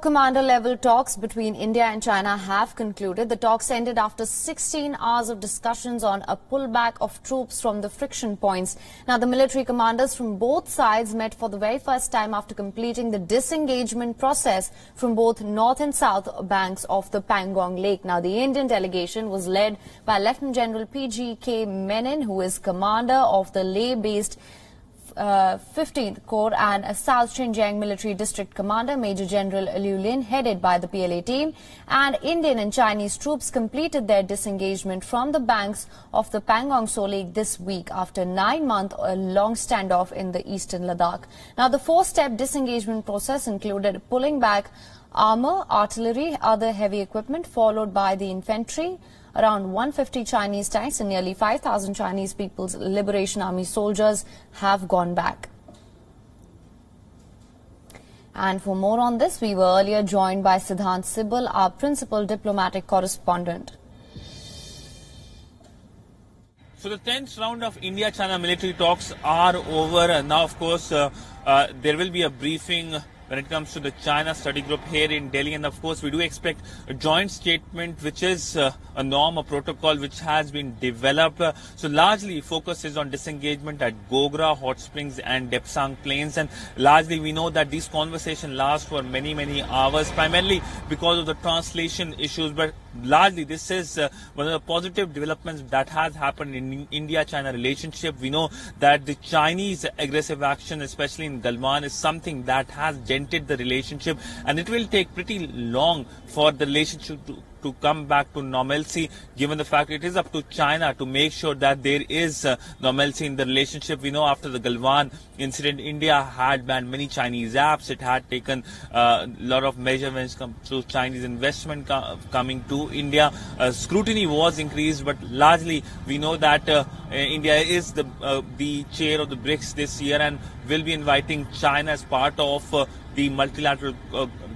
Top-commander level talks between India and China have concluded. The talks ended after 16 hours of discussions on a pullback of troops from the friction points. Now, the military commanders from both sides met for the very first time after completing the disengagement process from both north and south banks of the Pangong Lake. Now, the Indian delegation was led by Lieutenant General P.G.K. Menon, who is commander of the Leh-based 15th Corps, and a South Xinjiang Military District Commander Major General Liu Lin, headed by the PLA team. And Indian and Chinese troops completed their disengagement from the banks of the Pangong Tso Lake this week after 9-month long standoff in the eastern Ladakh. Now, the 4-step disengagement process included pulling back armor, artillery, other heavy equipment, followed by the infantry. Around 150 Chinese tanks and nearly 5,000 Chinese People's Liberation Army soldiers have gone back. And for more on this, we were earlier joined by Siddhant Sibal, our principal diplomatic correspondent. So the 10th round of India-China military talks are over. And now, of course, there will be a briefing when it comes to the China study group here in Delhi. And of course, we do expect a joint statement, which is a norm, a protocol which has been developed. So largely focus is on disengagement at Gogra, Hot Springs and Depsang Plains. And largely we know that these conversations last for many hours, primarily because of the translation issues. But largely this is one of the positive developments that has happened in India-China relationship. We know that the Chinese aggressive action, especially in Galwan, is something that has dented the relationship, and it will take pretty long for the relationship to come back to normalcy, given the fact it is up to China to make sure that there is normalcy in the relationship. We know after the Galwan incident, India had banned many Chinese apps. It had taken a lot of measures when it comes to Chinese investment coming to India. Scrutiny was increased, but largely we know that India is the chair of the BRICS this year and will be inviting China as part of the multilateral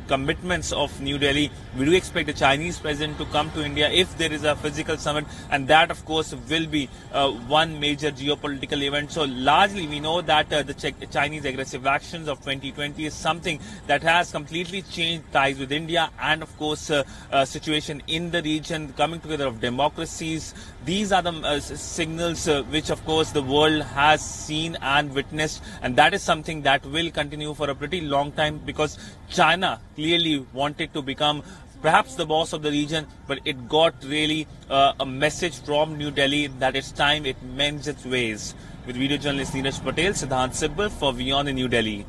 commitments of New Delhi. We do expect the Chinese president to come to India if there is a physical summit, and that of course will be one major geopolitical event. So largely we know that the Chinese aggressive actions of 2020 is something that has completely changed ties with India, and of course situation in the region, coming together of democracies. These are the signals which of course the world has seen and witnessed, and that is something that will continue for a pretty long time, because China clearly wanted to become perhaps the boss of the region, but it got really a message from New Delhi that it's time it mends its ways. With video journalist Neeraj Patel, Siddhant Sibal for WION in New Delhi.